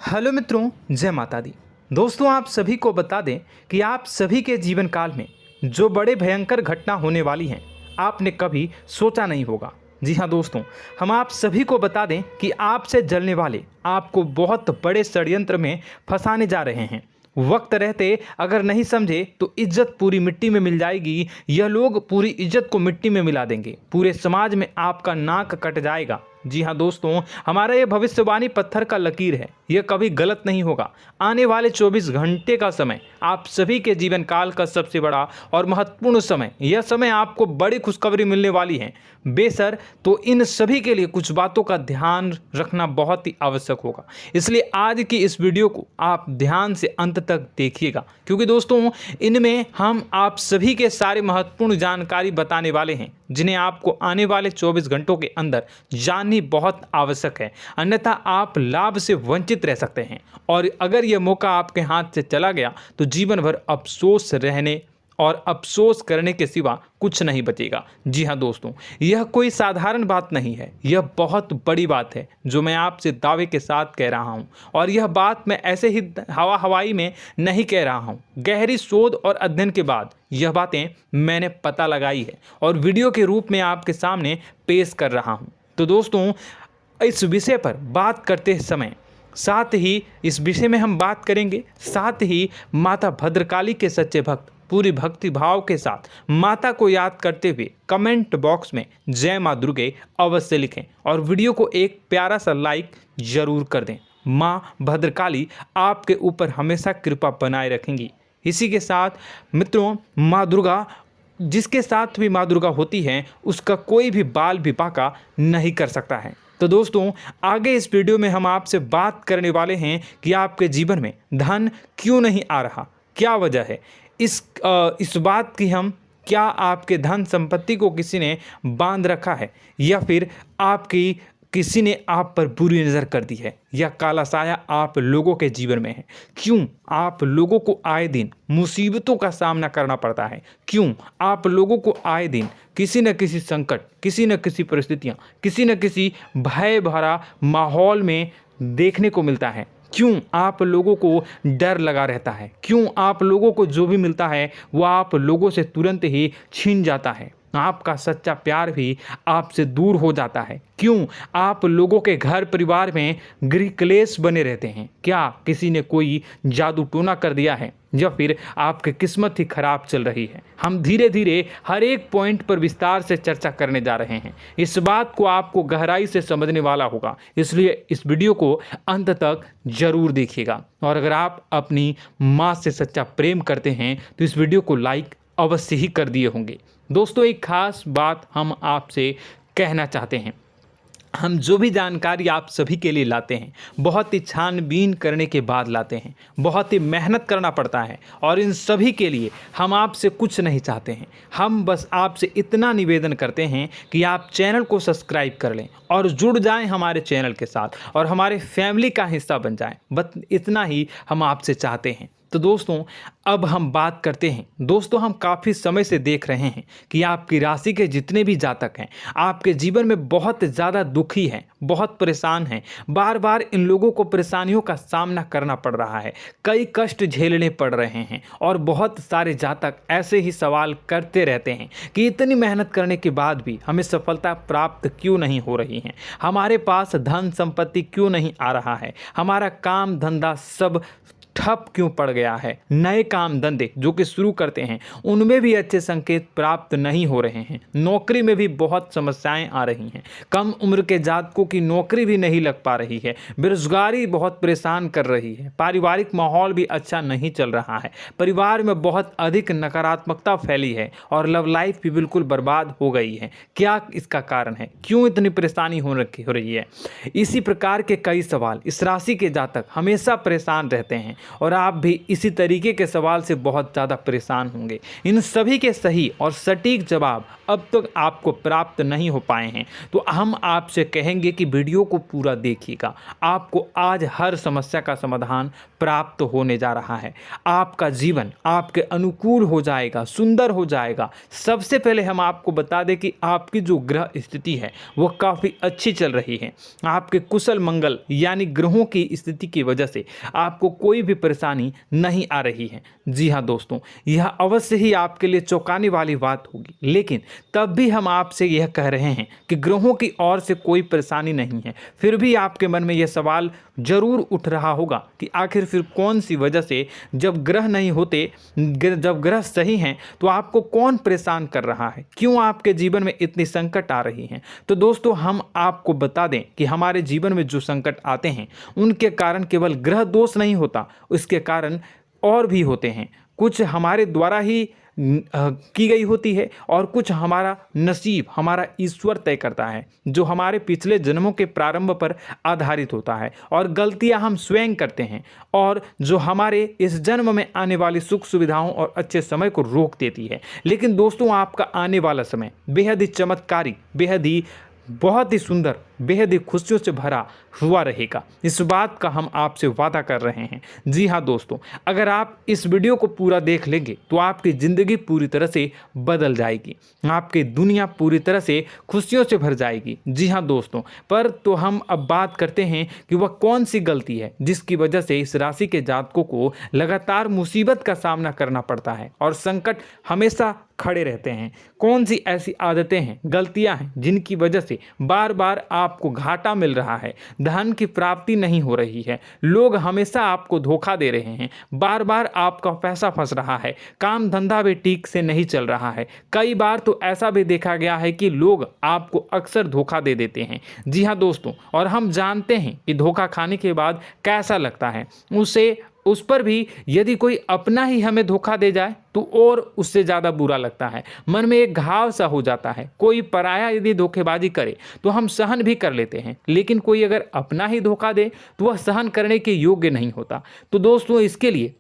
Hello मित्रों, जय माता दी। दोस्तों, आप सभी को बता दें कि आप सभी के जीवन काल में जो बड़े भयंकर घटना होने वाली हैं, आपने कभी सोचा नहीं होगा। जी हाँ दोस्तों, हम आप सभी को बता दें कि आपसे जलने वाले आपको बहुत बड़े षड्यंत्र में फंसाने जा रहे हैं। वक्त रहते अगर नहीं समझे तो इज्जत पूरी मिट्टी में मिल जाएगी। यह लोग पूरी इज्जत को मिट्टी में मिला देंगे। पूरे समाज में आपका नाक कट जाएगा। जी हाँ दोस्तों, हमारा ये भविष्यवाणी पत्थर का लकीर है, यह कभी गलत नहीं होगा। आने वाले 24 घंटे का समय आप सभी के जीवन काल का सबसे बड़ा और महत्वपूर्ण समय। यह समय आपको बड़ी खुशखबरी मिलने वाली है बेसर, तो इन सभी के लिए कुछ बातों का ध्यान रखना बहुत ही आवश्यक होगा। इसलिए आज की इस वीडियो को आप ध्यान से अंत तक देखिएगा, क्योंकि दोस्तों इनमें हम आप सभी के सारे महत्वपूर्ण जानकारी बताने वाले हैं, जिन्हें आपको आने वाले 24 घंटों के अंदर जाननी बहुत आवश्यक है। अन्यथा आप लाभ से वंचित रह सकते हैं, और अगर यह मौका आपके हाथ से चला गया तो जीवन भर अफसोस रहने और अफसोस करने के सिवा कुछ नहीं बचेगा। जी हाँ दोस्तों, यह कोई साधारण बात नहीं है, यह बहुत बड़ी बात है जो मैं आपसे दावे के साथ कह रहा हूँ। और यह बात मैं ऐसे ही हवाई में नहीं कह रहा हूँ। गहरी शोध और अध्ययन के बाद यह बातें मैंने पता लगाई है और वीडियो के रूप में आपके सामने पेश कर रहा हूँ। तो दोस्तों, इस विषय पर बात करते समय साथ ही इस विषय में हम बात करेंगे, साथ ही माता भद्रकाली के सच्चे भक्त पूरी भक्ति भाव के साथ माता को याद करते हुए कमेंट बॉक्स में जय माँ दुर्गे अवश्य लिखें और वीडियो को एक प्यारा सा लाइक जरूर कर दें। माँ भद्रकाली आपके ऊपर हमेशा कृपा बनाए रखेंगी। इसी के साथ मित्रों, माँ दुर्गा, जिसके साथ भी माँ दुर्गा होती हैं, उसका कोई भी बाल भी बांका नहीं कर सकता है। तो दोस्तों, आगे इस वीडियो में हम आपसे बात करने वाले हैं कि आपके जीवन में धन क्यों नहीं आ रहा, क्या वजह है इस बात की। हम क्या आपके धन संपत्ति को किसी ने बांध रखा है, या फिर आपकी किसी ने आप पर बुरी नज़र कर दी है, या काला साया आप लोगों के जीवन में है। क्यों आप लोगों को आए दिन मुसीबतों का सामना करना पड़ता है, क्यों आप लोगों को आए दिन किसी न किसी संकट, किसी न किसी परिस्थितियाँ, किसी न किसी भय भरा माहौल में देखने को मिलता है, क्यों आप लोगों को डर लगा रहता है, क्यों आप लोगों को जो भी मिलता है वो आप लोगों से तुरंत ही छीन जाता है, आपका सच्चा प्यार भी आपसे दूर हो जाता है, क्यों आप लोगों के घर परिवार में गृह क्लेश बने रहते हैं। क्या किसी ने कोई जादू टोना कर दिया है, या फिर आपकी किस्मत ही खराब चल रही है। हम धीरे धीरे हर एक पॉइंट पर विस्तार से चर्चा करने जा रहे हैं। इस बात को आपको गहराई से समझने वाला होगा, इसलिए इस वीडियो को अंत तक जरूर देखिएगा। और अगर आप अपनी माँ से सच्चा प्रेम करते हैं तो इस वीडियो को लाइक अवश्य ही कर दिए होंगे। दोस्तों, एक खास बात हम आपसे कहना चाहते हैं। हम जो भी जानकारी आप सभी के लिए लाते हैं, बहुत ही छानबीन करने के बाद लाते हैं, बहुत ही मेहनत करना पड़ता है, और इन सभी के लिए हम आपसे कुछ नहीं चाहते हैं। हम बस आपसे इतना निवेदन करते हैं कि आप चैनल को सब्सक्राइब कर लें और जुड़ जाएं हमारे चैनल के साथ और हमारे फैमिली का हिस्सा बन जाएं। बस इतना ही हम आपसे चाहते हैं। तो दोस्तों, अब हम बात करते हैं। दोस्तों, हम काफ़ी समय से देख रहे हैं कि आपकी राशि के जितने भी जातक हैं, आपके जीवन में बहुत ज़्यादा दुखी हैं, बहुत परेशान हैं। बार बार इन लोगों को परेशानियों का सामना करना पड़ रहा है, कई कष्ट झेलने पड़ रहे हैं, और बहुत सारे जातक ऐसे ही सवाल करते रहते हैं कि इतनी मेहनत करने के बाद भी हमें सफलता प्राप्त क्यों नहीं हो रही है, हमारे पास धन संपत्ति क्यों नहीं आ रहा है, हमारा काम धंधा सब ठप क्यों पड़ गया है, नए काम धंधे जो कि शुरू करते हैं उनमें भी अच्छे संकेत प्राप्त नहीं हो रहे हैं, नौकरी में भी बहुत समस्याएं आ रही हैं, कम उम्र के जातकों की नौकरी भी नहीं लग पा रही है, बेरोजगारी बहुत परेशान कर रही है, पारिवारिक माहौल भी अच्छा नहीं चल रहा है, परिवार में बहुत अधिक नकारात्मकता फैली है, और लव लाइफ भी बिल्कुल बर्बाद हो गई है। क्या इसका कारण है, क्यों इतनी परेशानी हो रही है? इसी प्रकार के कई सवाल इस राशि के जातक हमेशा परेशान रहते हैं, और आप भी इसी तरीके के सवाल से बहुत ज़्यादा परेशान होंगे। इन सभी के सही और सटीक जवाब अब तक आपको प्राप्त नहीं हो पाए हैं, तो हम आपसे कहेंगे कि वीडियो को पूरा देखिएगा। आपको आज हर समस्या का समाधान प्राप्त होने जा रहा है। आपका जीवन आपके अनुकूल हो जाएगा, सुंदर हो जाएगा। सबसे पहले हम आपको बता दें कि आपकी जो ग्रह स्थिति है वो काफ़ी अच्छी चल रही है। आपके कुशल मंगल यानी ग्रहों की स्थिति की वजह से आपको कोई भी परेशानी नहीं आ रही है। जी हाँ दोस्तों, यह अवश्य ही आपके लिए चौंकाने वाली बात होगी, लेकिन तब भी हम आपसे यह कह रहे हैं कि ग्रहों की ओर से कोई परेशानी नहीं है। फिर भी आपके मन में यह सवाल जरूर उठ रहा होगा कि आखिर फिर कौन सी वजह से, जब ग्रह नहीं होते, जब ग्रह सही हैं, तो आपको कौन परेशान कर रहा है, क्यों आपके जीवन में इतनी संकट आ रही हैं। तो दोस्तों, हम आपको बता दें कि हमारे जीवन में जो संकट आते हैं उनके कारण केवल ग्रह दोष नहीं होता, उसके कारण और भी होते हैं। कुछ हमारे द्वारा ही की गई होती है और कुछ हमारा नसीब, हमारा ईश्वर तय करता है, जो हमारे पिछले जन्मों के प्रारंभ पर आधारित होता है। और गलतियां हम स्वयं करते हैं और जो हमारे इस जन्म में आने वाली सुख सुविधाओं और अच्छे समय को रोक देती है। लेकिन दोस्तों, आपका आने वाला समय बेहद ही चमत्कारी, बेहद ही बहुत ही सुंदर, बेहद ही खुशियों से भरा हुआ रहेगा। इस बात का हम आपसे वादा कर रहे हैं। जी हाँ दोस्तों, अगर आप इस वीडियो को पूरा देख लेंगे तो आपकी ज़िंदगी पूरी तरह से बदल जाएगी, आपकी दुनिया पूरी तरह से खुशियों से भर जाएगी। जी हाँ दोस्तों, पर तो हम अब बात करते हैं कि वह कौन सी गलती है जिसकी वजह से इस राशि के जातकों को लगातार मुसीबत का सामना करना पड़ता है और संकट हमेशा खड़े रहते हैं। कौन सी ऐसी आदतें हैं, गलतियां हैं जिनकी वजह से बार बार आपको घाटा मिल रहा है, धन की प्राप्ति नहीं हो रही है, लोग हमेशा आपको धोखा दे रहे हैं, बार बार आपका पैसा फंस रहा है, काम धंधा भी ठीक से नहीं चल रहा है। कई बार तो ऐसा भी देखा गया है कि लोग आपको अक्सर धोखा दे देते हैं। जी हाँ दोस्तों, और हम जानते हैं कि धोखा खाने के बाद कैसा लगता है। उस पर भी यदि कोई अपना ही हमें धोखा दे जाए तो और उससे ज़्यादा बुरा लगता है, मन में एक घाव सा हो जाता है। कोई पराया यदि धोखेबाजी करे तो हम सहन भी कर लेते हैं, लेकिन कोई अगर अपना ही धोखा दे तो वह सहन करने के योग्य नहीं होता। तो दोस्तों, इसके लिए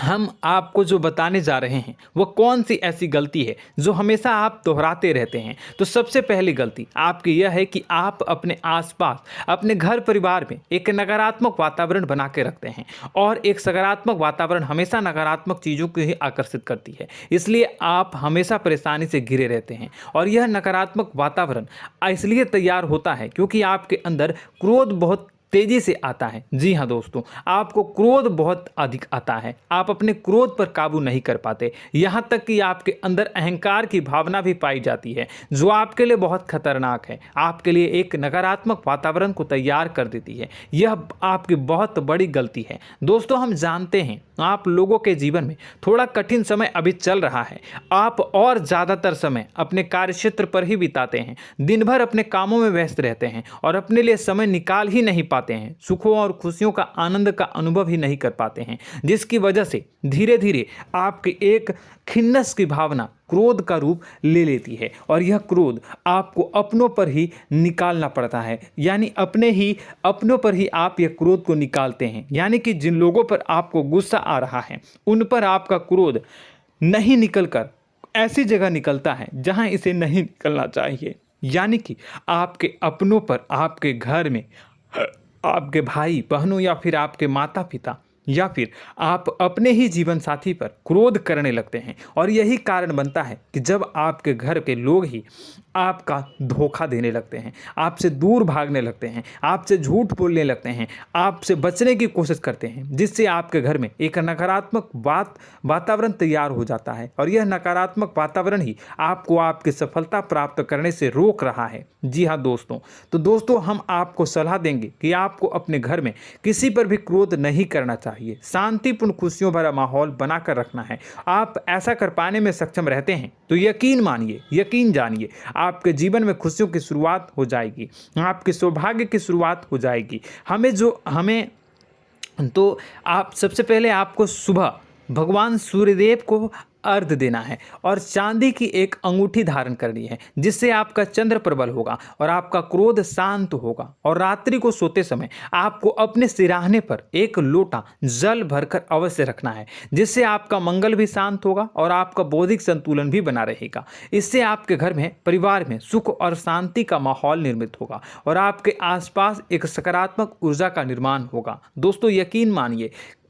हम आपको जो बताने जा रहे हैं वो कौन सी ऐसी गलती है जो हमेशा आप दोहराते रहते हैं। तो सबसे पहली गलती आपकी यह है कि आप अपने आसपास, अपने घर परिवार में एक नकारात्मक वातावरण बना के रखते हैं, और एक सकारात्मक वातावरण हमेशा नकारात्मक चीज़ों को ही आकर्षित करती है। इसलिए आप हमेशा परेशानी से घिरे रहते हैं, और यह नकारात्मक वातावरण इसलिए तैयार होता है क्योंकि आपके अंदर क्रोध बहुत तेजी से आता है। जी हाँ दोस्तों, आपको क्रोध बहुत अधिक आता है, आप अपने क्रोध पर काबू नहीं कर पाते, यहाँ तक कि आपके अंदर अहंकार की भावना भी पाई जाती है, जो आपके लिए बहुत खतरनाक है, आपके लिए एक नकारात्मक वातावरण को तैयार कर देती है। यह आपकी बहुत बड़ी गलती है। दोस्तों, हम जानते हैं आप लोगों के जीवन में थोड़ा कठिन समय अभी चल रहा है। आप और ज़्यादातर समय अपने कार्यक्षेत्र पर ही बिताते हैं, दिन भर अपने कामों में व्यस्त रहते हैं और अपने लिए समय निकाल ही नहीं पाते हैं, सुखों और खुशियों का आनंद का अनुभव ही नहीं कर पाते हैं, जिसकी वजह से धीरे धीरे आपकी एक खिन्नस की भावना क्रोध का रूप ले लेती है, और यह क्रोध आपको अपनों पर ही निकालना पड़ता है। यानी अपनों पर ही आप यह क्रोध को निकालते हैं। यानी कि जिन लोगों पर आपको गुस्सा आ रहा है उन पर आपका क्रोध नहीं निकलकर ऐसी जगह निकलता है जहां इसे नहीं निकलना चाहिए। यानी कि आपके अपनों पर, आपके घर में, आपके भाई बहनों या फिर आपके माता पिता या फिर आप अपने ही जीवन साथी पर क्रोध करने लगते हैं, और यही कारण बनता है कि जब आपके घर के लोग ही आपका धोखा देने लगते हैं, आपसे दूर भागने लगते हैं, आपसे झूठ बोलने लगते हैं, आपसे बचने की कोशिश करते हैं, जिससे आपके घर में एक नकारात्मक वातावरण तैयार हो जाता है, और यह नकारात्मक वातावरण ही आपको आपकी सफलता प्राप्त करने से रोक रहा है। जी हाँ दोस्तों, तो दोस्तों, हम आपको सलाह देंगे कि आपको अपने घर में किसी पर भी क्रोध नहीं करना चाहिए, शांतिपूर्ण खुशियों भरा माहौल बनाकर रखना है। आप ऐसा कर पाने में सक्षम रहते हैं तो यकीन मानिए, यकीन जानिए, आपके जीवन में खुशियों की शुरुआत हो जाएगी, आपके सौभाग्य की शुरुआत हो जाएगी। आप सबसे पहले आपको सुबह भगवान सूर्यदेव को अर्घ्य देना है और चांदी की एक अंगूठी धारण करनी है, जिससे आपका चंद्र प्रबल होगा और आपका क्रोध शांत होगा। और रात्रि को सोते समय आपको अपने सिरहाने पर एक लोटा जल भरकर अवश्य रखना है, जिससे आपका मंगल भी शांत होगा और आपका बौद्धिक संतुलन भी बना रहेगा। इससे आपके घर में, परिवार में सुख और शांति का माहौल निर्मित होगा और आपके आसपास एक सकारात्मक ऊर्जा का निर्माण होगा। दोस्तों,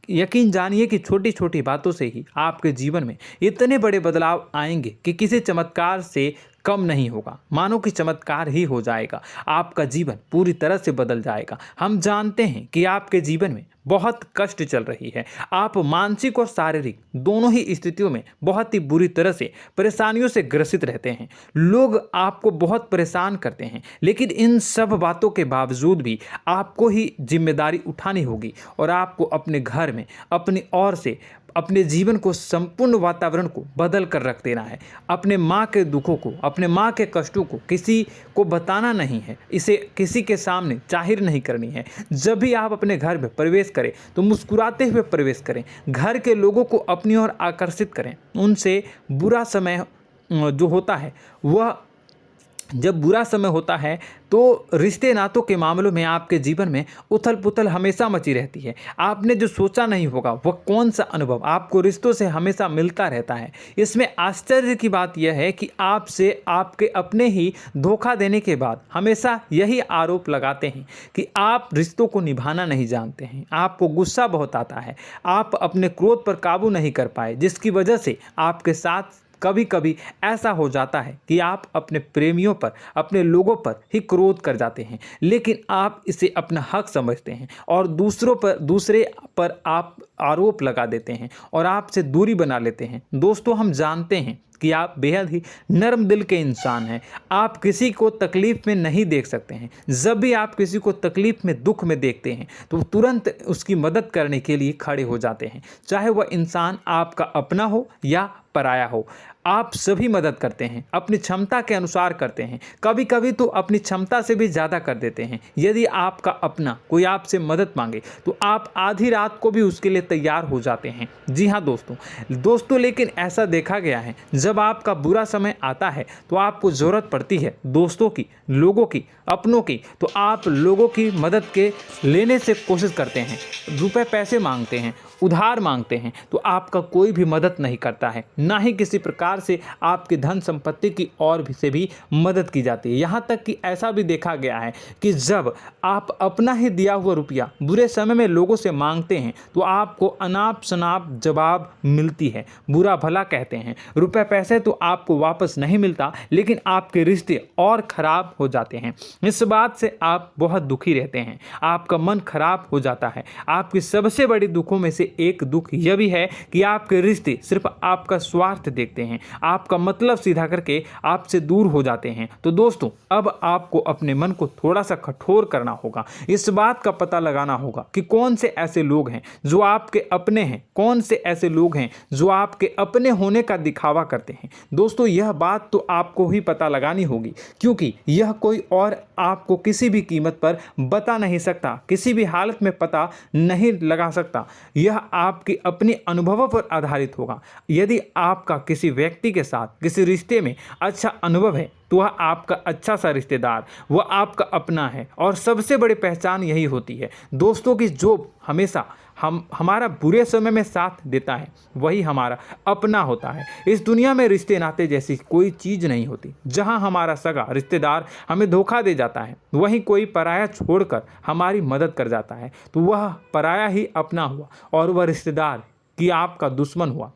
यकीन जानिए कि छोटी छोटी बातों से ही आपके जीवन में इतने बड़े बदलाव आएंगे कि किसी चमत्कार से कम नहीं होगा। मानो कि चमत्कार ही हो जाएगा, आपका जीवन पूरी तरह से बदल जाएगा। हम जानते हैं कि आपके जीवन में बहुत कष्ट चल रही है, आप मानसिक और शारीरिक दोनों ही स्थितियों में बहुत ही बुरी तरह से परेशानियों से ग्रसित रहते हैं। लोग आपको बहुत परेशान करते हैं, लेकिन इन सब बातों के बावजूद भी आपको ही जिम्मेदारी उठानी होगी और आपको अपने घर में अपनी ओर से अपने जीवन को, संपूर्ण वातावरण को बदल कर रख देना है। अपने माँ के दुखों को, अपने माँ के कष्टों को किसी को बताना नहीं है, इसे किसी के सामने जाहिर नहीं करनी है। जब भी आप अपने घर में प्रवेश करें तो मुस्कुराते हुए प्रवेश करें, घर के लोगों को अपनी ओर आकर्षित करें। उनसे बुरा समय जो होता है वह जब बुरा समय होता है तो रिश्ते नातों के मामलों में आपके जीवन में उथल पुथल हमेशा मची रहती है। आपने जो सोचा नहीं होगा वह कौन सा अनुभव आपको रिश्तों से हमेशा मिलता रहता है। इसमें आश्चर्य की बात यह है कि आपसे आपके अपने ही धोखा देने के बाद हमेशा यही आरोप लगाते हैं कि आप रिश्तों को निभाना नहीं जानते हैं, आपको गुस्सा बहुत आता है, आप अपने क्रोध पर काबू नहीं कर पाए, जिसकी वजह से आपके साथ कभी कभी ऐसा हो जाता है कि आप अपने प्रेमियों पर, अपने लोगों पर ही क्रोध कर जाते हैं, लेकिन आप इसे अपना हक समझते हैं और दूसरे पर आप आरोप लगा देते हैं और आपसे दूरी बना लेते हैं। दोस्तों, हम जानते हैं कि आप बेहद ही नर्म दिल के इंसान हैं। आप किसी को तकलीफ में नहीं देख सकते हैं। जब भी आप किसी को तकलीफ में, दुख में देखते हैं तो तुरंत उसकी मदद करने के लिए खड़े हो जाते हैं, चाहे वह इंसान आपका अपना हो या पराया हो। आप सभी मदद करते हैं, अपनी क्षमता के अनुसार करते हैं, कभी कभी तो अपनी क्षमता से भी ज़्यादा कर देते हैं। यदि आपका अपना कोई आपसे मदद मांगे तो आप आधी रात को भी उसके लिए तैयार हो जाते हैं। जी हाँ दोस्तों, लेकिन ऐसा देखा गया है, जब आपका बुरा समय आता है तो आपको ज़रूरत पड़ती है दोस्तों की, लोगों की, अपनों की, तो आप लोगों की मदद के लेने से कोशिश करते हैं, रुपए पैसे मांगते हैं, उधार मांगते हैं, तो आपका कोई भी मदद नहीं करता है, ना ही किसी प्रकार से आपकी धन संपत्ति की ओर से भी मदद की जाती है। यहाँ तक कि ऐसा भी देखा गया है कि जब आप अपना ही दिया हुआ रुपया बुरे समय में लोगों से मांगते हैं तो आपको अनाप शनाप जवाब मिलती है, बुरा भला कहते हैं। रुपए पैसे तो आपको वापस नहीं मिलता, लेकिन आपके रिश्ते और खराब हो जाते हैं। इस बात से आप बहुत दुखी रहते हैं, आपका मन खराब हो जाता है। आपकी सबसे बड़ी दुखों में से एक दुख यह भी है कि आपके रिश्ते सिर्फ आपका स्वार्थ देखते हैं, आपका मतलब सीधा करके आपसे दूर हो जाते हैं। तो दोस्तों, अब आपको अपने मन को थोड़ा सा कठोर करना होगा, इस बात का पता लगाना होगा कि कौन से ऐसे लोग हैं जो आपके अपने हैं, कौन से ऐसे लोग हैं जो आपके अपने होने का दिखावा करते हैं। दोस्तों, यह बात तो आपको ही पता लगानी होगी, क्योंकि यह कोई और आपको किसी भी कीमत पर बता नहीं सकता, किसी भी हालत में पता नहीं लगा सकता। यह आपके अपने अनुभवों पर आधारित होगा। यदि आपका किसी व्यक्ति के साथ किसी रिश्ते में अच्छा अनुभव है तो वह आपका अच्छा सा रिश्तेदार, वह आपका अपना है। और सबसे बड़ी पहचान यही होती है दोस्तों की जो हमेशा हमारा बुरे समय में साथ देता है वही हमारा अपना होता है। इस दुनिया में रिश्ते नाते जैसी कोई चीज़ नहीं होती। जहां हमारा सगा रिश्तेदार हमें धोखा दे जाता है, वहीं कोई पराया छोड़कर हमारी मदद कर जाता है, तो वह पराया ही अपना हुआ और वह रिश्तेदार की आपका दुश्मन हुआ।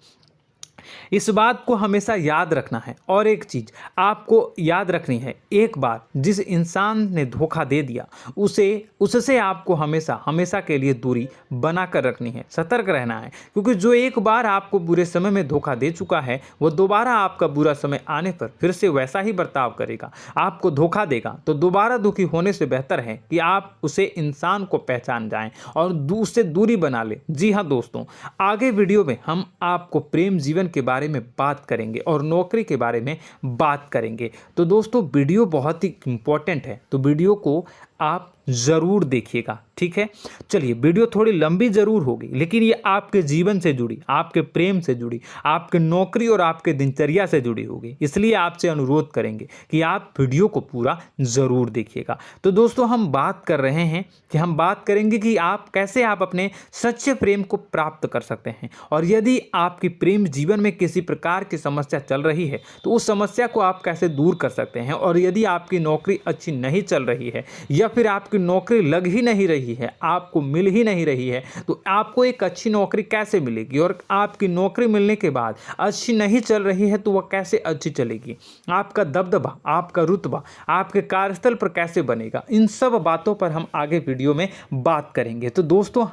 इस बात को हमेशा याद रखना है। और एक चीज़ आपको याद रखनी है, एक बार जिस इंसान ने धोखा दे दिया उससे आपको हमेशा के लिए दूरी बना कर रखनी है, सतर्क रहना है। क्योंकि जो एक बार आपको बुरे समय में धोखा दे चुका है वो दोबारा आपका बुरा समय आने पर फिर से वैसा ही बर्ताव करेगा, आपको धोखा देगा। तो दोबारा दुखी होने से बेहतर है कि आप उसे इंसान को पहचान जाएं और उससे दूरी बना लें। जी हाँ दोस्तों, आगे वीडियो में हम आपको प्रेम जीवन के बारे में बात करेंगे और नौकरी के बारे में बात करेंगे। तो दोस्तों, वीडियो बहुत ही इम्पोर्टेंट है, तो वीडियो को आप ज़रूर देखिएगा, ठीक है। चलिए, वीडियो थोड़ी लंबी ज़रूर होगी, लेकिन ये आपके जीवन से जुड़ी, आपके प्रेम से जुड़ी, आपके नौकरी और आपके दिनचर्या से जुड़ी होगी, इसलिए आपसे अनुरोध करेंगे कि आप वीडियो को पूरा ज़रूर देखिएगा। तो दोस्तों, हम बात कर रहे हैं कि हम बात करेंगे कि आप कैसे आप अपने सच्चे प्रेम को प्राप्त कर सकते हैं, और यदि आपकी प्रेम जीवन में किसी प्रकार की समस्या चल रही है तो उस समस्या को आप कैसे दूर कर सकते हैं, और यदि आपकी नौकरी अच्छी नहीं चल रही है या फिर आपकी नौकरी लग ही नहीं रही है, आपको मिल ही नहीं रही है, तो आपको एक अच्छी नौकरी कैसे मिलेगी, और आपकी नौकरी मिलने के बाद अच्छी नहीं चल रही है तो वह कैसे अच्छी चलेगी, आपका दबदबा, आपका रुतबा आपके कार्यस्थल पर कैसे बनेगा, इन सब बातों पर हम आगे वीडियो में बात करेंगे। तो दोस्तों,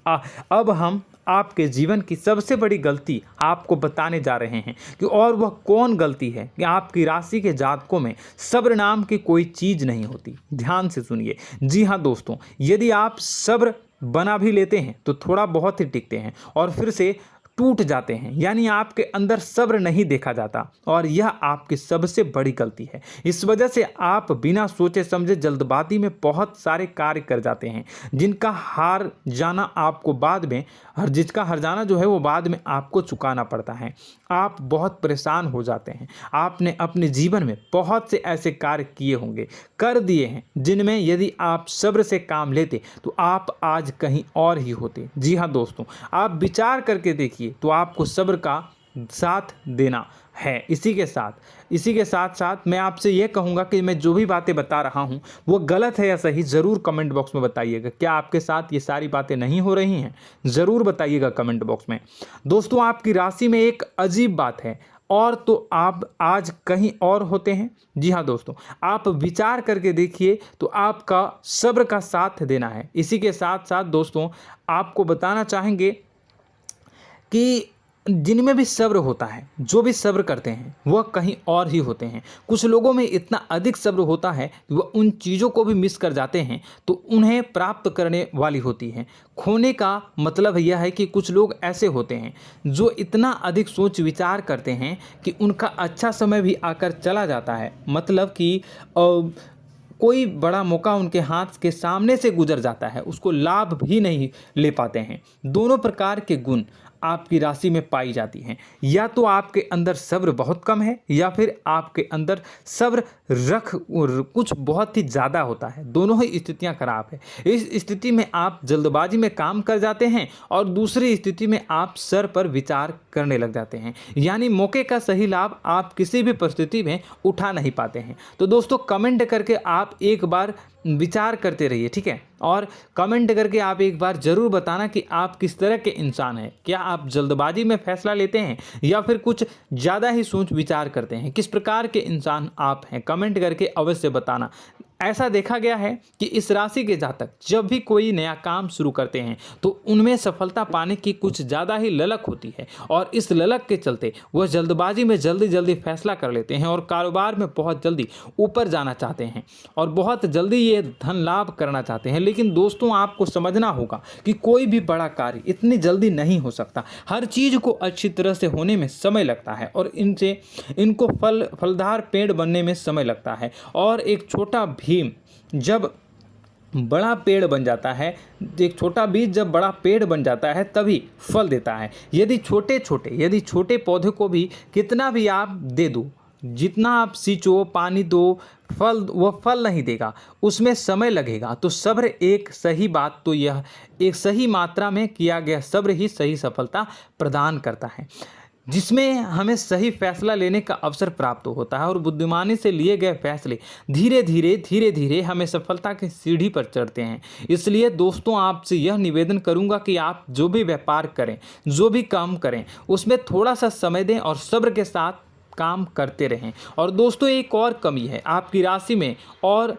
अब हम आपके जीवन की सबसे बड़ी गलती आपको बताने जा रहे हैं कि और वह कौन गलती है कि आपकी राशि के जातकों में सब्र नाम की कोई चीज़ नहीं होती। ध्यान से सुनिए। जी हाँ दोस्तों, यदि आप सब्र बना भी लेते हैं तो थोड़ा बहुत ही टिकते हैं और फिर से टूट जाते हैं, यानी आपके अंदर सब्र नहीं देखा जाता, और यह आपकी सबसे बड़ी गलती है। इस वजह से आप बिना सोचे समझे जल्दबाजी में बहुत सारे कार्य कर जाते हैं, जिसका हार जाना जो है वो बाद में आपको चुकाना पड़ता है। आप बहुत परेशान हो जाते हैं। आपने अपने जीवन में बहुत से ऐसे कार्य किए होंगे, कर दिए हैं, जिनमें यदि आप सब्र से काम लेते तो आप आज कहीं और ही होते। जी हाँ दोस्तों, आप विचार करके देखिए तो आपको सब्र का साथ देना है। इसी के साथ साथ मैं आपसे ये कहूँगा कि मैं जो भी बातें बता रहा हूँ वो गलत है या सही, ज़रूर कमेंट बॉक्स में बताइएगा। क्या आपके साथ ये सारी बातें नहीं हो रही हैं? ज़रूर बताइएगा कमेंट बॉक्स में। दोस्तों, आपकी राशि में एक अजीब बात है, और तो आप आज कहीं और होते हैं। जी हाँ दोस्तों, आप विचार करके देखिए तो आपका सब्र का साथ देना है। इसी के साथ साथ दोस्तों, आपको बताना चाहेंगे कि जिनमें भी सब्र होता है, जो भी सब्र करते हैं वह कहीं और ही होते हैं। कुछ लोगों में इतना अधिक सब्र होता है कि वह उन चीज़ों को भी मिस कर जाते हैं तो उन्हें प्राप्त करने वाली होती हैं। खोने का मतलब यह है कि कुछ लोग ऐसे होते हैं जो इतना अधिक सोच विचार करते हैं कि उनका अच्छा समय भी आकर चला जाता है, मतलब कि कोई बड़ा मौका उनके हाथ के सामने से गुजर जाता है, उसको लाभ भी नहीं ले पाते हैं। दोनों प्रकार के गुण आपकी राशि में पाई जाती हैं। या तो आपके अंदर सब्र बहुत कम है या फिर आपके अंदर सब्र कुछ बहुत ही ज़्यादा होता है। दोनों ही स्थितियां खराब है। इस स्थिति में आप जल्दबाजी में काम कर जाते हैं और दूसरी स्थिति में आप सर पर विचार करने लग जाते हैं, यानी मौके का सही लाभ आप किसी भी परिस्थिति में उठा नहीं पाते हैं। तो दोस्तों, कमेंट करके आप एक बार विचार करते रहिए, ठीक है, और कमेंट करके आप एक बार ज़रूर बताना कि आप किस तरह के इंसान हैं। क्या आप जल्दबाजी में फैसला लेते हैं या फिर कुछ ज़्यादा ही सोच विचार करते हैं? किस प्रकार के इंसान आप हैं, कमेंट करके अवश्य बताना। ऐसा देखा गया है कि इस राशि के जातक जब भी कोई नया काम शुरू करते हैं तो उनमें सफलता पाने की कुछ ज़्यादा ही ललक होती है, और इस ललक के चलते वह जल्दबाजी में जल्दी फैसला कर लेते हैं और कारोबार में बहुत जल्दी ऊपर जाना चाहते हैं और बहुत जल्दी ये धन लाभ करना चाहते हैं। लेकिन दोस्तों, आपको समझना होगा कि कोई भी बड़ा कार्य इतनी जल्दी नहीं हो सकता। हर चीज़ को अच्छी तरह से होने में समय लगता है और इनको फलदार पेड़ बनने में समय लगता है। और एक छोटा भीम जब बड़ा पेड़ बन जाता है, एक छोटा बीज जब बड़ा पेड़ बन जाता है तभी फल देता है। यदि छोटे पौधे को भी कितना भी आप दे दो, जितना आप सींचो, पानी दो, वह फल नहीं देगा, उसमें समय लगेगा। तो सब्र एक सही बात तो यह एक सही मात्रा में किया गया सब्र ही सही सफलता प्रदान करता है, जिसमें हमें सही फैसला लेने का अवसर प्राप्त होता है और बुद्धिमानी से लिए गए फैसले धीरे धीरे हमें सफलता की सीढ़ी पर चढ़ते हैं। इसलिए दोस्तों, आपसे यह निवेदन करूंगा कि आप जो भी व्यापार करें, जो भी काम करें, उसमें थोड़ा सा समय दें और सब्र के साथ काम करते रहें। और दोस्तों, एक और कमी है आपकी राशि में, और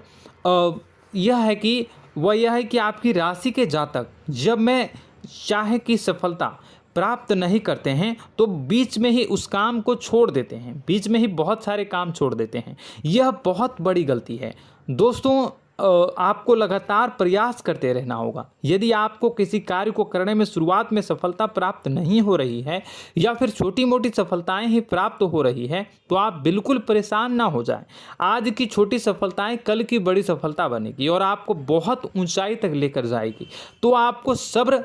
यह है कि आपकी राशि के जातक जब मैं चाहे कि सफलता प्राप्त नहीं करते हैं तो बीच में ही उस काम को छोड़ देते हैं, बीच में ही बहुत सारे काम छोड़ देते हैं। यह बहुत बड़ी गलती है दोस्तों। आपको लगातार प्रयास करते रहना होगा। यदि आपको किसी कार्य को करने में शुरुआत में सफलता प्राप्त नहीं हो रही है या फिर छोटी मोटी सफलताएं ही प्राप्त हो रही है तो आप बिल्कुल परेशान ना हो जाएं। आज की छोटी सफलताएं कल की बड़ी सफलता बनेगी और आपको बहुत ऊंचाई तक लेकर जाएगी। तो आपको सब्र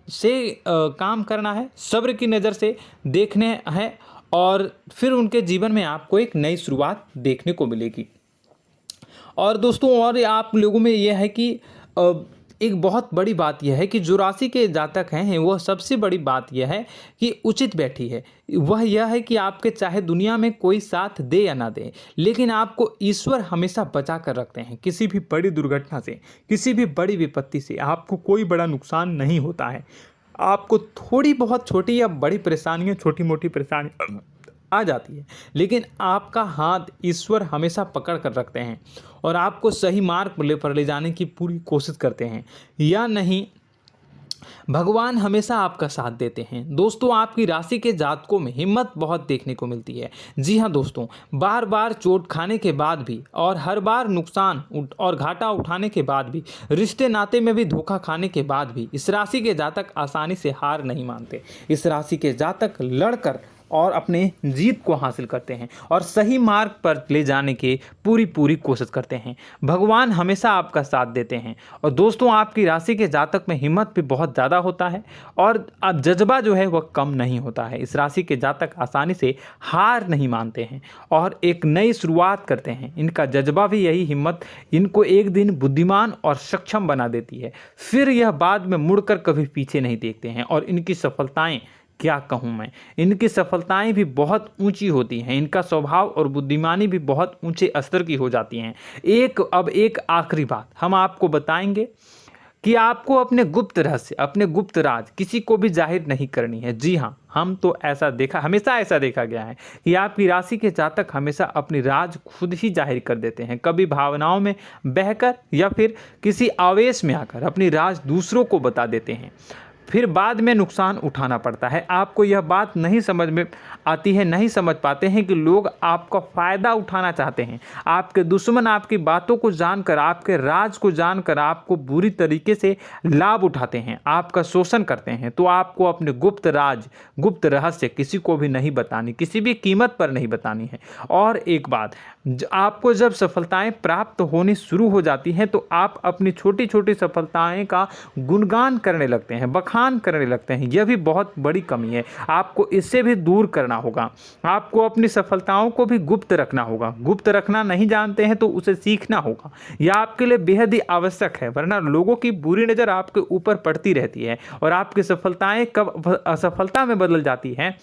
से काम करना है, सब्र की नज़र से देखने हैं और फिर उनके जीवन में आपको एक नई शुरुआत देखने को मिलेगी। और दोस्तों और आप लोगों में यह है कि एक बहुत बड़ी बात यह है कि जो राशि के जातक हैं वह सबसे बड़ी बात यह है कि उचित बैठी है। वह यह है कि आपके चाहे दुनिया में कोई साथ दे या ना दे, लेकिन आपको ईश्वर हमेशा बचा कर रखते हैं। किसी भी बड़ी दुर्घटना से, किसी भी बड़ी विपत्ति से आपको कोई बड़ा नुकसान नहीं होता है। आपको थोड़ी बहुत छोटी या बड़ी परेशानियाँ, छोटी मोटी परेशानी आ जाती है, लेकिन आपका हाथ ईश्वर हमेशा पकड़ कर रखते हैं और आपको सही मार्ग पर ले जाने की पूरी कोशिश करते हैं। या नहीं, भगवान हमेशा आपका साथ देते हैं। दोस्तों आपकी राशि के जातकों में हिम्मत बहुत देखने को मिलती है। जी हाँ दोस्तों, बार बार चोट खाने के बाद भी और हर बार नुकसान और घाटा उठाने के बाद भी, रिश्ते नाते में भी धोखा खाने के बाद भी इस राशि के जातक आसानी से हार नहीं मानते। इस राशि के जातक लड़कर और अपने जीत को हासिल करते हैं और सही मार्ग पर ले जाने की पूरी कोशिश करते हैं। भगवान हमेशा आपका साथ देते हैं। और दोस्तों आपकी राशि के जातक में हिम्मत भी बहुत ज़्यादा होता है और अब जज्बा जो है वह कम नहीं होता है। इस राशि के जातक आसानी से हार नहीं मानते हैं और एक नई शुरुआत करते हैं। इनका जज्बा भी, यही हिम्मत इनको एक दिन बुद्धिमान और सक्षम बना देती है। फिर यह बाद में मुड़कर कभी पीछे नहीं देखते हैं और इनकी सफलताएं, क्या कहूँ मैं, इनकी सफलताएं भी बहुत ऊंची होती हैं। इनका स्वभाव और बुद्धिमानी भी बहुत ऊंचे स्तर की हो जाती हैं। अब एक आखिरी बात हम आपको बताएंगे कि आपको अपने गुप्त रहस्य, अपने गुप्त राज किसी को भी जाहिर नहीं करनी है। जी हाँ, हम तो हमेशा ऐसा देखा गया है कि आपकी राशि के जातक हमेशा अपनी राज खुद ही जाहिर कर देते हैं। कभी भावनाओं में बहकर या फिर किसी आवेश में आकर अपनी राज दूसरों को बता देते हैं, फिर बाद में नुकसान उठाना पड़ता है। आपको यह बात नहीं समझ में आती है, नहीं समझ पाते हैं कि लोग आपका फ़ायदा उठाना चाहते हैं। आपके दुश्मन आपकी बातों को जानकर, आपके राज को जानकर आपको बुरी तरीके से लाभ उठाते हैं, आपका शोषण करते हैं। तो आपको अपने गुप्त राज, गुप्त रहस्य किसी को भी नहीं बतानी, किसी भी कीमत पर नहीं बतानी है। और एक बात, आपको जब सफलताएं प्राप्त होनी शुरू हो जाती हैं तो आप अपनी छोटी छोटी सफलताएं का गुणगान करने लगते हैं, बखान करने लगते हैं। यह भी बहुत बड़ी कमी है, आपको इससे भी दूर करना होगा। आपको अपनी सफलताओं को भी गुप्त रखना होगा। गुप्त रखना नहीं जानते हैं तो उसे सीखना होगा। यह आपके लिए बेहद ही आवश्यक है, वरना लोगों की बुरी नज़र आपके ऊपर पड़ती रहती है और आपकी सफलताएं कब असफलता में बदल जाती हैं,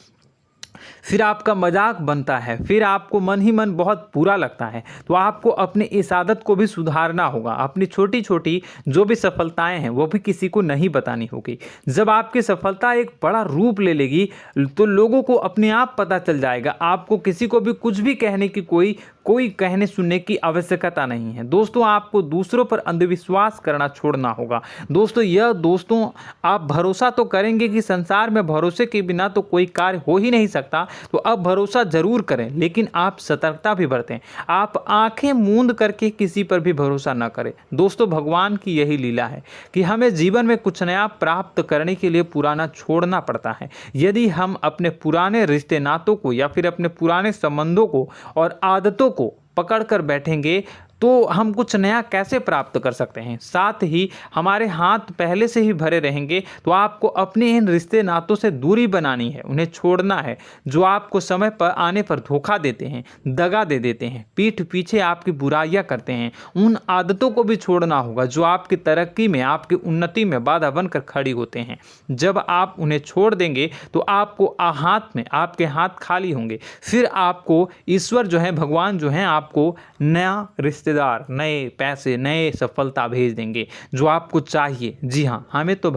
फिर आपका मजाक बनता है, फिर आपको मन ही मन बहुत बुरा लगता है। तो आपको अपनी इस आदत को भी सुधारना होगा। अपनी छोटी छोटी जो भी सफलताएं हैं वो भी किसी को नहीं बतानी होगी। जब आपकी सफलता एक बड़ा रूप ले लेगी तो लोगों को अपने आप पता चल जाएगा। आपको किसी को भी कुछ भी कहने की कोई कहने सुनने की आवश्यकता नहीं है। दोस्तों आपको दूसरों पर अंधविश्वास करना छोड़ना होगा। दोस्तों आप भरोसा तो करेंगे कि संसार में भरोसे के बिना तो कोई कार्य हो ही नहीं सकता, तो अब भरोसा जरूर करें, लेकिन आप सतर्कता भी बरतें। आप आंखें मूंद करके किसी पर भी भरोसा न करें। दोस्तों भगवान की यही लीला है कि हमें जीवन में कुछ नया प्राप्त करने के लिए पुराना छोड़ना पड़ता है। यदि हम अपने पुराने रिश्ते नातों को या फिर अपने पुराने संबंधों को और आदतों को पकड़ कर बैठेंगे तो हम कुछ नया कैसे प्राप्त कर सकते हैं। साथ ही हमारे हाथ पहले से ही भरे रहेंगे। तो आपको अपने इन रिश्ते नातों से दूरी बनानी है, उन्हें छोड़ना है जो आपको समय पर आने पर धोखा देते हैं, दगा दे देते हैं, पीठ पीछे आपकी बुराइयां करते हैं। उन आदतों को भी छोड़ना होगा जो आपकी तरक्की में, आपकी उन्नति में बाधा बनकर खड़ी होते हैं। जब आप उन्हें छोड़ देंगे तो आपके हाथ खाली होंगे। फिर आपको ईश्वर जो है, भगवान जो है, आपको नया रिश्तेदार, नए पैसे, नए सफलता भेज देंगे जो आपको चाहिए। जी हाँ, हमेशा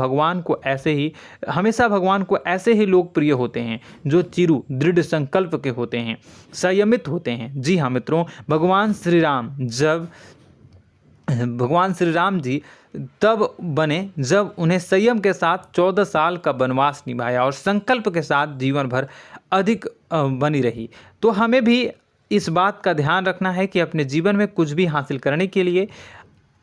भगवान को ऐसे ही लोग प्रिय होते हैं जो चिरु दृढ़ संकल्प के होते हैं, संयमित होते हैं। जी हाँ मित्रों, भगवान श्री राम जी तब बने जब उन्हें संयम के साथ 14 साल का वनवास निभाया और संकल्प के साथ जीवन भर अधिक बनी रही। तो हमें भी इस बात का ध्यान रखना है कि अपने जीवन में कुछ भी हासिल करने के लिए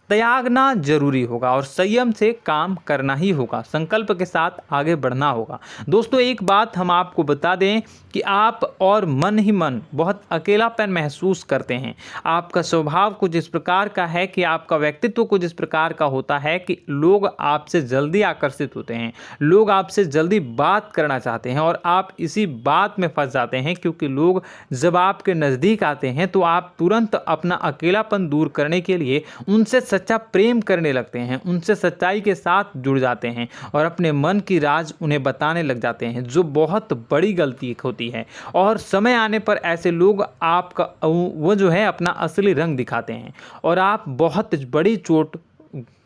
त्यागना जरूरी होगा और संयम से काम करना ही होगा, संकल्प के साथ आगे बढ़ना होगा। दोस्तों एक बात हम आपको बता दें कि आप और मन ही मन बहुत अकेलापन महसूस करते हैं। आपका स्वभाव कुछ इस प्रकार का है कि आपका व्यक्तित्व कुछ इस प्रकार का होता है कि लोग आपसे जल्दी आकर्षित होते हैं, लोग आपसे जल्दी बात करना चाहते हैं और आप इसी बात में फंस जाते हैं, क्योंकि लोग जब आपके नज़दीक आते हैं तो आप तुरंत अपना अकेलापन दूर करने के लिए उनसे सच्चा प्रेम करने लगते हैं, उनसे सच्चाई के साथ जुड़ जाते हैं और अपने मन की राज उन्हें बताने लग जाते हैं, जो बहुत बड़ी गलती होती है। और समय आने पर ऐसे लोग आपका वो जो है अपना असली रंग दिखाते हैं और आप बहुत बड़ी चोट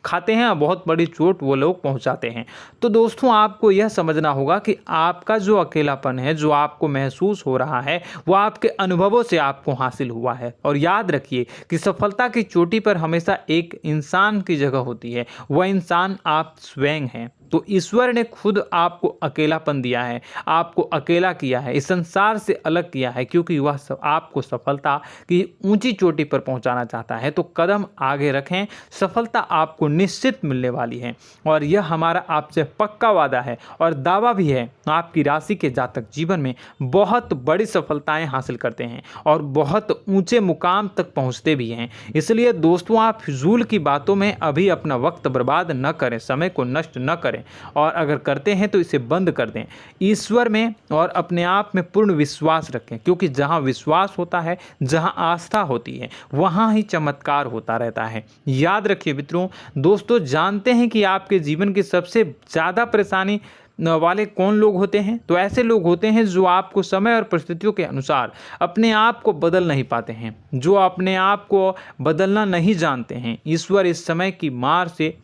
खाते हैं, बहुत बड़ी चोट वो लोग पहुंचाते हैं। तो दोस्तों आपको यह समझना होगा कि आपका जो अकेलापन है, जो आपको महसूस हो रहा है, वो आपके अनुभवों से आपको हासिल हुआ है। और याद रखिए कि सफलता की चोटी पर हमेशा एक इंसान की जगह होती है, वह इंसान आप स्वयं हैं। तो ईश्वर ने खुद आपको अकेलापन दिया है, आपको अकेला किया है, इस संसार से अलग किया है, क्योंकि वह आपको सफलता की ऊंची चोटी पर पहुंचाना चाहता है। तो कदम आगे रखें, सफलता आपको निश्चित मिलने वाली है और यह हमारा आपसे पक्का वादा है और दावा भी है। आपकी राशि के जातक जीवन में बहुत बड़ी सफलताएं हासिल करते हैं और बहुत ऊंचे मुकाम तक पहुंचते भी हैं। इसलिए दोस्तों आप फिजूल की बातों में अभी अपना वक्त बर्बाद न करें, समय को नष्ट न करें और अगर करते हैं तो इसे बंद कर दें। ईश्वर में और अपने आप में पूर्ण विश्वास रखें, क्योंकि जहां विश्वास होता है, जहां आस्था होती है, वहां ही चमत्कार होता रहता है। याद रखिए मित्रों, दोस्तों जानते हैं कि आपके जीवन की सबसे ज़्यादा परेशानी वाले कौन लोग होते हैं? तो ऐसे लोग होते हैं जो आपको समय और परिस्थितियों के अनुसार अपने आप को बदल नहीं पाते हैं, जो अपने आप को बदलना नहीं जानते हैं। ईश्वर इस समय की मार से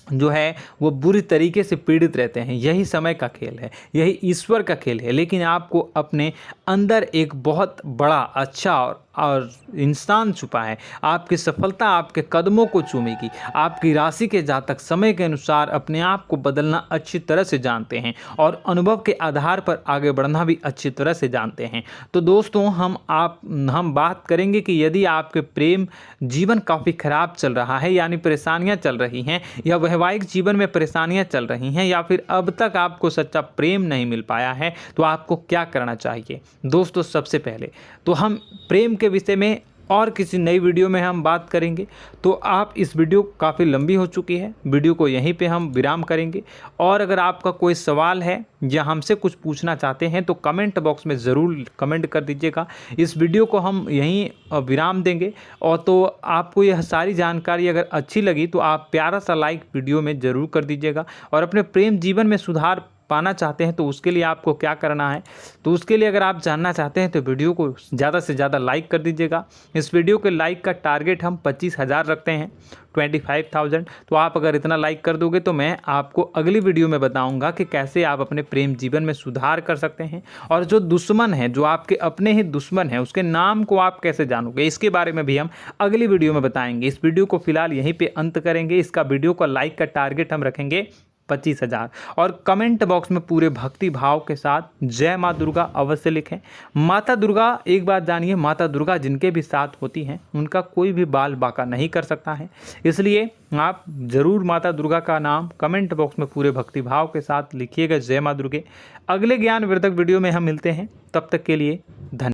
जो है वो बुरी तरीके से पीड़ित रहते हैं। यही समय का खेल है, यही ईश्वर का खेल है। लेकिन आपको अपने अंदर एक बहुत बड़ा अच्छा और इंसान छुपा है। आपकी सफलता आपके कदमों को चूमेगी। आपकी राशि के जातक समय के अनुसार अपने आप को बदलना अच्छी तरह से जानते हैं और अनुभव के आधार पर आगे बढ़ना भी अच्छी तरह से जानते हैं। तो दोस्तों हम बात करेंगे कि यदि आपके प्रेम जीवन काफ़ी खराब चल रहा है, यानी परेशानियां चल रही हैं, या वैवाहिक जीवन में परेशानियां चल रही हैं, या फिर अब तक आपको सच्चा प्रेम नहीं मिल पाया है, तो आपको क्या करना चाहिए। दोस्तों सबसे पहले तो हम प्रेम के विषय में और किसी नई वीडियो में हम बात करेंगे। तो आप इस वीडियो काफ़ी लंबी हो चुकी है, वीडियो को यहीं पे हम विराम करेंगे। और अगर आपका कोई सवाल है या हमसे कुछ पूछना चाहते हैं तो कमेंट बॉक्स में ज़रूर कमेंट कर दीजिएगा। इस वीडियो को हम यहीं विराम देंगे। और तो आपको यह सारी जानकारी अगर अच्छी लगी तो आप प्यारा सा लाइक वीडियो में ज़रूर कर दीजिएगा। और अपने प्रेम जीवन में सुधार पाना चाहते हैं तो उसके लिए आपको क्या करना है, तो उसके लिए अगर आप जानना चाहते हैं तो वीडियो को ज़्यादा से ज़्यादा लाइक कर दीजिएगा। इस वीडियो के लाइक का टारगेट हम 25,000 रखते हैं, 25,000। तो आप अगर इतना लाइक कर दोगे तो मैं आपको अगली वीडियो में बताऊंगा कि कैसे आप अपने प्रेम जीवन में सुधार कर सकते हैं। और जो दुश्मन है, जो आपके अपने ही दुश्मन है, उसके नाम को आप कैसे जानोगे, इसके बारे में भी हम अगली वीडियो में बताएंगे। इस वीडियो को फिलहाल यहीं पर अंत करेंगे। इसका वीडियो का लाइक का टारगेट हम रखेंगे 25,000। और कमेंट बॉक्स में पूरे भक्ति भाव के साथ जय माँ दुर्गा अवश्य लिखें। माता दुर्गा, एक बात जानिए, माता दुर्गा जिनके भी साथ होती हैं उनका कोई भी बाल बांका नहीं कर सकता है। इसलिए आप ज़रूर माता दुर्गा का नाम कमेंट बॉक्स में पूरे भक्ति भाव के साथ लिखिएगा, जय माँ दुर्गे। अगले ज्ञानवर्धक वीडियो में हम मिलते हैं, तब तक के लिए धन्यवाद।